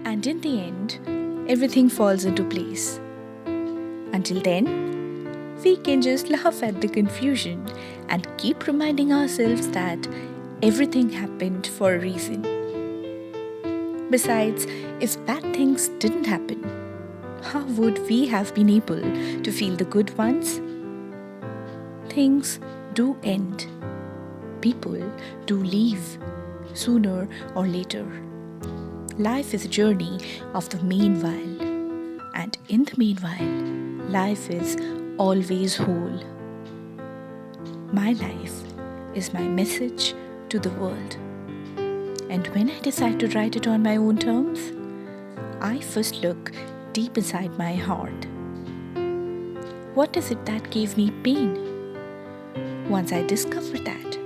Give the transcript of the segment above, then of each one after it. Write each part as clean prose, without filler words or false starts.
And in the end, everything falls into place. Until then, we can just laugh at the confusion and keep reminding ourselves that everything happened for a reason. Besides, if bad things didn't happen, how would we have been able to feel the good ones? Things do end. People do leave, sooner or later. Life is a journey of the meanwhile. And in the meanwhile, life is always whole. My life is my message to the world. And when I decide to write it on my own terms, I first look deep inside my heart. What is it that gave me pain? Once I discover that,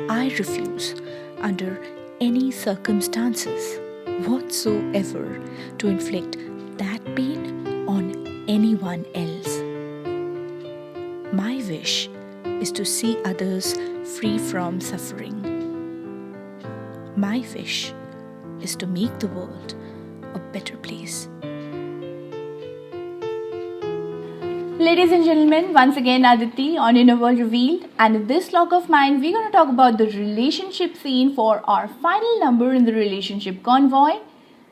I refuse, under any circumstances whatsoever, to inflict that pain on anyone else. My wish is to see others free from suffering. My wish is to make the world a better place. Ladies and gentlemen, once again Aditi on InnerWorldRevealed, and in this log of mine we're going to talk about the relationship scene for our final number in the relationship convoy,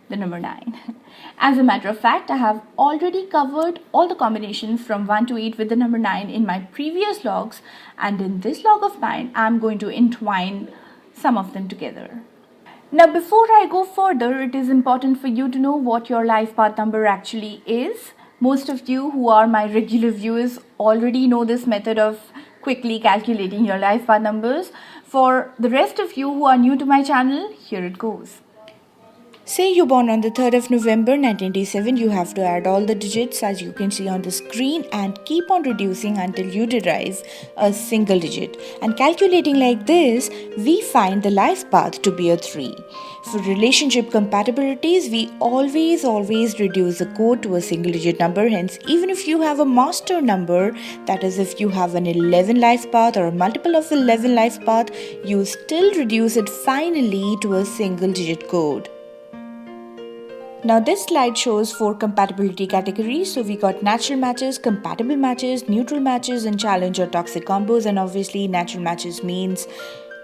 the number 9. As a matter of fact, I have already covered all the combinations from 1 to 8 with the number 9 in my previous logs, and in this log of mine I'm going to entwine some of them together. Now, before I go further, it is important for you to know what your life path number actually is. Most of you who are my regular viewers already know this method of quickly calculating your life path numbers. For the rest of you who are new to my channel, here it goes. Say you're born on the 3rd of November 1987, you have to add all the digits as you can see on the screen and keep on reducing until you derive a single digit. And calculating like this, we find the life path to be a 3. For relationship compatibilities, we always reduce the code to a single digit number. Hence, even if you have a master number, that is if you have an 11 life path or a multiple of 11 life path, you still reduce it finally to a single digit code. Now this slide shows 4 compatibility categories. So we got natural matches, compatible matches, neutral matches, and challenge or toxic combos. And obviously natural matches means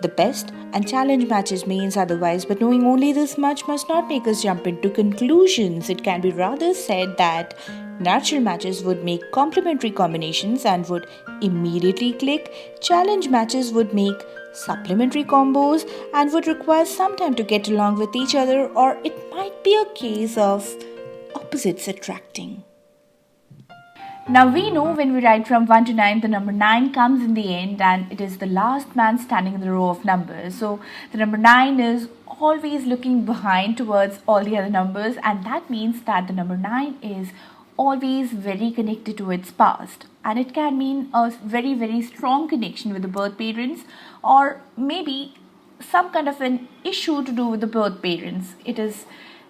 the best and challenge matches means otherwise. But knowing only this much must not make us jump into conclusions. It can be rather said that natural matches would make complementary combinations and would immediately click. Challenge matches would make supplementary combos and would require some time to get along with each other, or it might be a case of opposites attracting. Now we know when we write from 1 to 9, the number 9 comes in the end and it is the last man standing in the row of numbers. So the number 9 is always looking behind towards all the other numbers, and that means that the number 9 is always very connected to its past, and it can mean a very strong connection with the birth parents, or maybe some kind of an issue to do with the birth parents. It is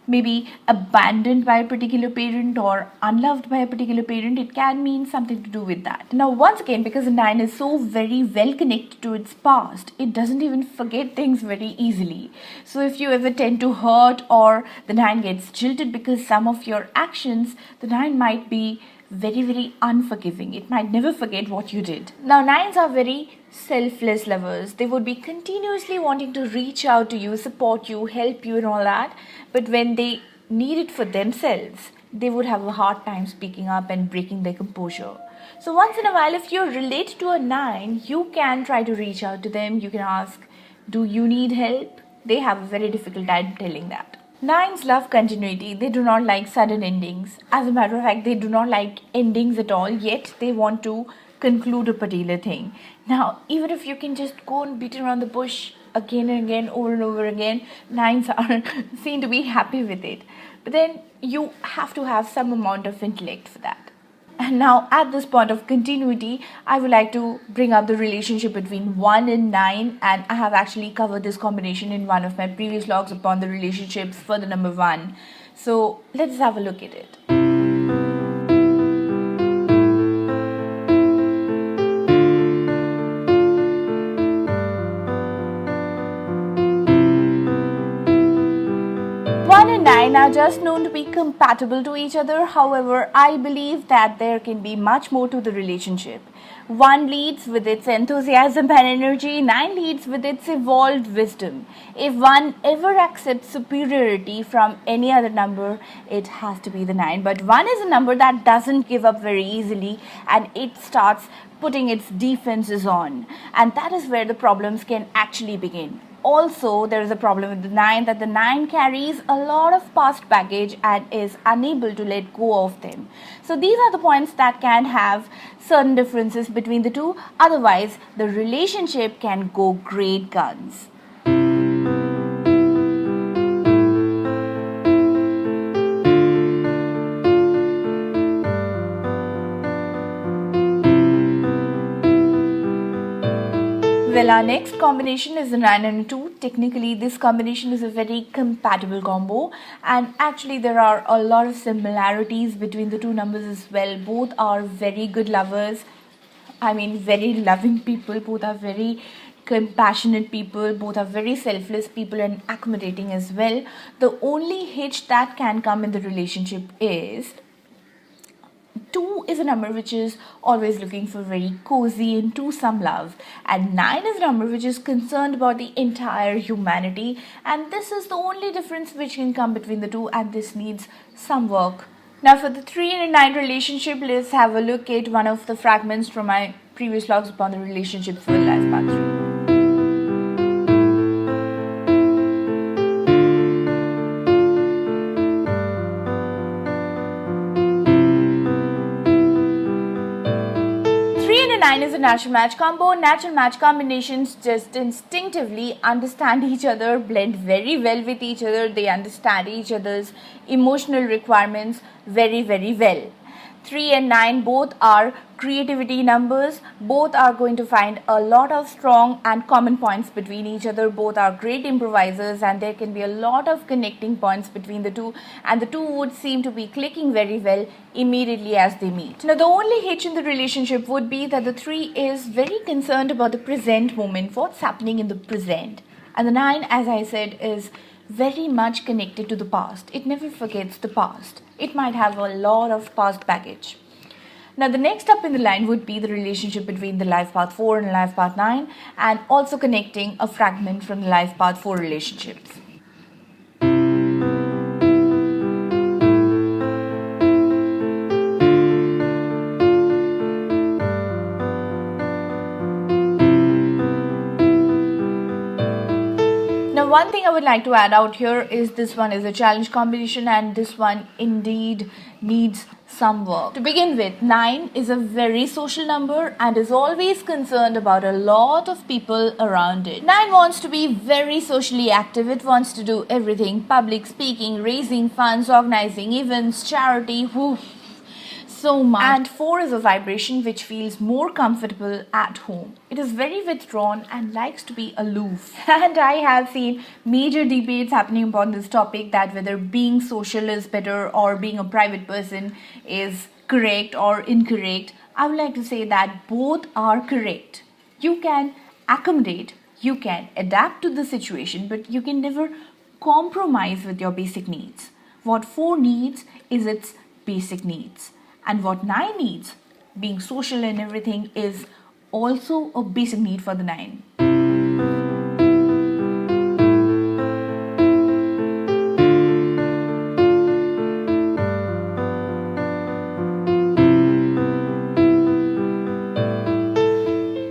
maybe abandoned by a particular parent or unloved by a particular parent. It can mean something to do with that. Now once again, because the 9 is so very well connected to its past, it doesn't even forget things very easily. So if you ever tend to hurt or the 9 gets jilted because some of your actions, the 9 might be very unforgiving. It might never forget what you did. Now 9s are very selfless lovers. They would be continuously wanting to reach out to you, support you, help you and all that. But when they need it for themselves, they would have a hard time speaking up and breaking their composure. So once in a while, if you're related to a 9, you can try to reach out to them. You can ask, do you need help? They have a very difficult time telling that. 9s love continuity. They do not like sudden endings. As a matter of fact, they do not like endings at all, yet they want to conclude a particular thing. Now, even if you can just go and beat around the bush again and again, over and over again, 9s are seen to be happy with it. But then you have to have some amount of intellect for that. And now at this point of continuity, I would like to bring up the relationship between 1 and 9, and I have actually covered this combination in one of my previous logs upon the relationships for the number 1. So let's have a look at it. 1 and 9 are just known to be compatible to each other. However, I believe that there can be much more to the relationship. 1 leads with its enthusiasm and energy, 9 leads with its evolved wisdom. If 1 ever accepts superiority from any other number, it has to be the 9. But 1 is a number that doesn't give up very easily, and it starts putting its defenses on. And that is where the problems can actually begin. Also, there is a problem with the 9, that the 9 carries a lot of past baggage and is unable to let go of them. So these are the points that can have certain differences between the two. Otherwise, the relationship can go great guns. Well, our next combination is the 9 and a 2. Technically, this combination is a very compatible combo, and actually there are a lot of similarities between the two numbers as well. Both are very good lovers. I mean, very loving people. Both are very compassionate people. Both are very selfless people and accommodating as well. The only hitch that can come in the relationship is 2 is a number which is always looking for very cozy and to some love, and 9 is a number which is concerned about the entire humanity, and this is the only difference which can come between the two, and this needs some work. Now for the 3 and 9 relationship, let's have a look at one of the fragments from my previous vlogs upon the relationships for life path 3. 9 is a natural match combo. Natural match combinations just instinctively understand each other, blend very well with each other. They understand each other's emotional requirements very, very well. 3 and 9 both are creativity numbers. Both are going to find a lot of strong and common points between each other. Both are great improvisers, and there can be a lot of connecting points between the two, and the two would seem to be clicking very well immediately as they meet. Now, the only hitch in the relationship would be that the 3 is very concerned about the present moment, what's happening in the present, and the 9, as I said, is very much connected to the past. It never forgets the past. It might have a lot of past baggage. Now, the next up in the line would be the relationship between the life path 4 and life path 9, and also connecting a fragment from the life path 4 relationships. Now, one thing I would like to add out here is this one is a challenge combination, and this one indeed needs some work. To begin with, 9 is a very social number and is always concerned about a lot of people around it. 9 wants to be very socially active. It wants to do everything: public speaking, raising funds, organizing events, charity, so much. And 4 is a vibration which feels more comfortable at home. It is very withdrawn and likes to be aloof. And I have seen major debates happening upon this topic, that whether being social is better or being a private person is correct or incorrect. I would like to say that both are correct. You can accommodate, you can adapt to the situation, but you can never compromise with your basic needs. What 4 needs is its basic needs. And what 9 needs, being social and everything, is also a basic need for the 9.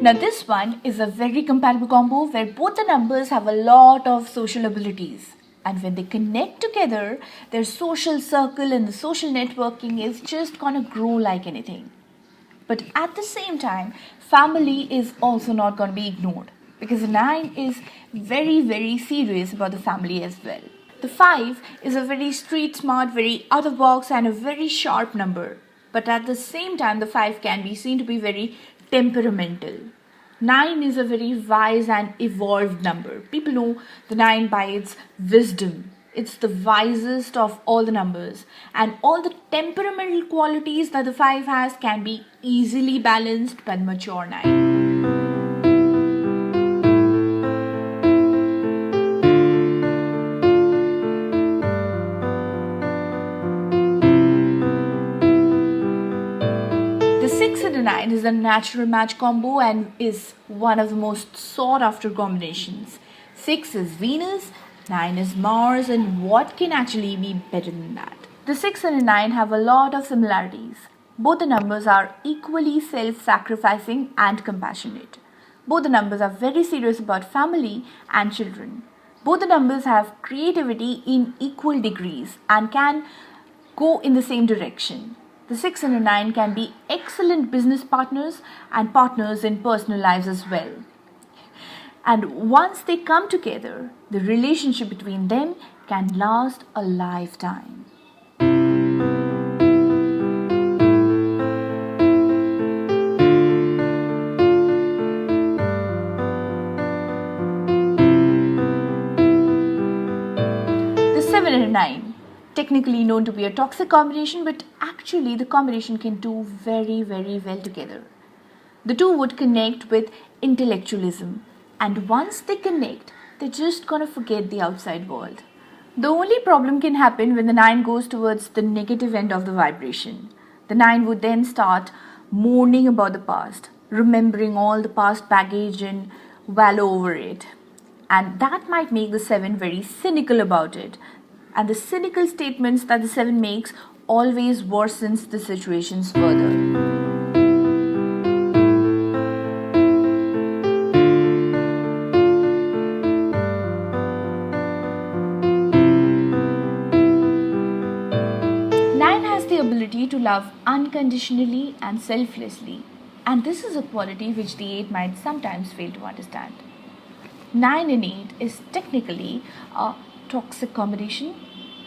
Now, this one is a very compatible combo where both the numbers have a lot of social abilities. And when they connect together, their social circle and the social networking is just gonna grow like anything. But at the same time, family is also not gonna be ignored, because the 9 is very, very serious about the family as well. The 5 is a very street smart, very out of box, and a very sharp number. But at the same time, the 5 can be seen to be very temperamental. 9 is a very wise and evolved number. People know the 9 by its wisdom. It's the wisest of all the numbers. And all the temperamental qualities that the 5 has can be easily balanced by the mature 9. and a 9 is a natural match combo and is one of the most sought after combinations. 6 is Venus, 9 is Mars, and what can actually be better than that? The 6 and a 9 have a lot of similarities. Both the numbers are equally self-sacrificing and compassionate. Both the numbers are very serious about family and children. Both the numbers have creativity in equal degrees and can go in the same direction. The 6 and a 9 can be excellent business partners and partners in personal lives as well. And once they come together, the relationship between them can last a lifetime. The 7 and a 9, technically known to be a toxic combination, but actually the combination can do very, very well together. The two would connect with intellectualism, and once they connect, they're just gonna forget the outside world. The only problem can happen when the 9 goes towards the negative end of the vibration. The 9 would then start mourning about the past, remembering all the past baggage and wallow over it. And that might make the 7 very cynical about it. And the cynical statements that the 7 makes always worsens the situations further. Ability to love unconditionally and selflessly, and this is a quality which the 8 might sometimes fail to understand. 9 and 8 is technically a toxic combination,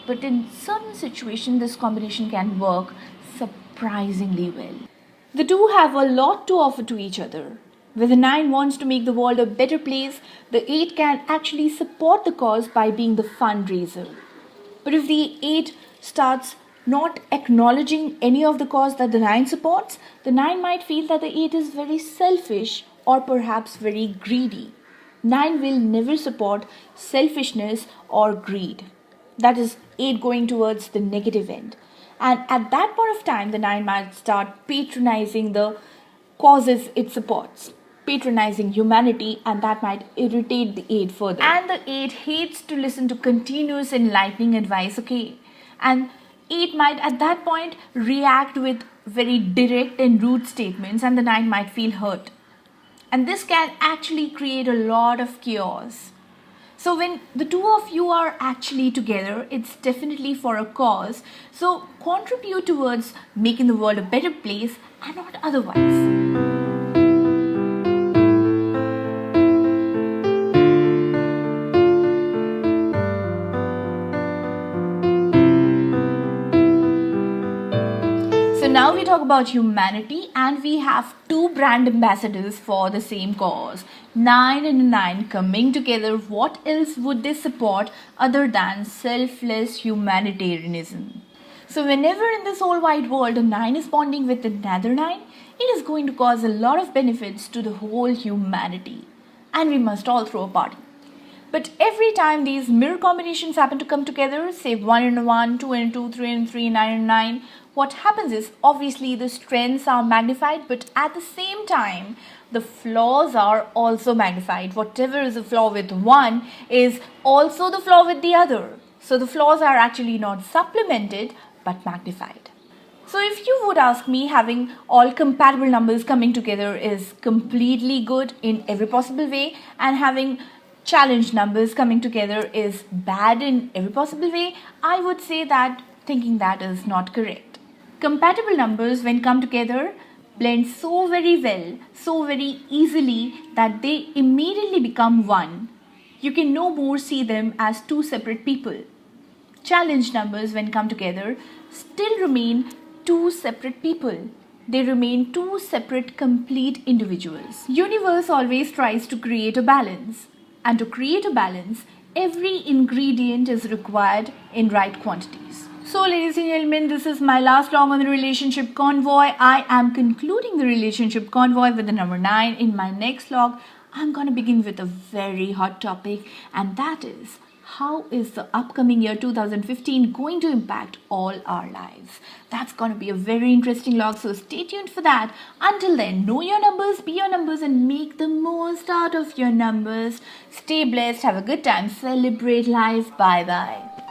but in certain situations this combination can work surprisingly well. The two have a lot to offer to each other. Where the 9 wants to make the world a better place, the 8 can actually support the cause by being the fundraiser. But if the 8 starts not acknowledging any of the cause that the 9 supports, the 9 might feel that the 8 is very selfish or perhaps very greedy. 9 will never support selfishness or greed. That is 8 going towards the negative end. And at that point of time, the 9 might start patronizing the causes it supports, patronizing humanity, and that might irritate the 8 further. And the 8 hates to listen to continuous enlightening advice, okay? And 8 might at that point react with very direct and rude statements, and the 9 might feel hurt. And this can actually create a lot of chaos. So when the two of you are actually together, it's definitely for a cause. So contribute towards making the world a better place and not otherwise. Now we talk about humanity, and we have two brand ambassadors for the same cause. 9 and 9 coming together. What else would they support other than selfless humanitarianism? So whenever in this whole wide world a 9 is bonding with another 9, it is going to cause a lot of benefits to the whole humanity. And we must all throw a party. But every time these mirror combinations happen to come together, say 1 and 1, 2 and 2, 3 and 3, 9 and 9, what happens is obviously the strengths are magnified, but at the same time, the flaws are also magnified. Whatever is a flaw with one is also the flaw with the other. So the flaws are actually not supplemented, but magnified. So if you would ask me, having all compatible numbers coming together is completely good in every possible way, and having challenge numbers coming together is bad in every possible way, I would say that thinking that is not correct. Compatible numbers, when come together, blend so very well, so very easily that they immediately become one. You can no more see them as two separate people. Challenge numbers, when come together, still remain two separate people. They remain two separate complete individuals. Universe always tries to create a balance. And to create a balance, every ingredient is required in right quantities. So ladies and gentlemen, this is my last log on the relationship convoy. I am concluding the relationship convoy with the number 9. In my next log, I'm going to begin with a very hot topic, and that is how is the upcoming year 2015 going to impact all our lives? That's going to be a very interesting log, so stay tuned for that. Until then, know your numbers, be your numbers, and make the most out of your numbers. Stay blessed, have a good time, celebrate life. Bye bye.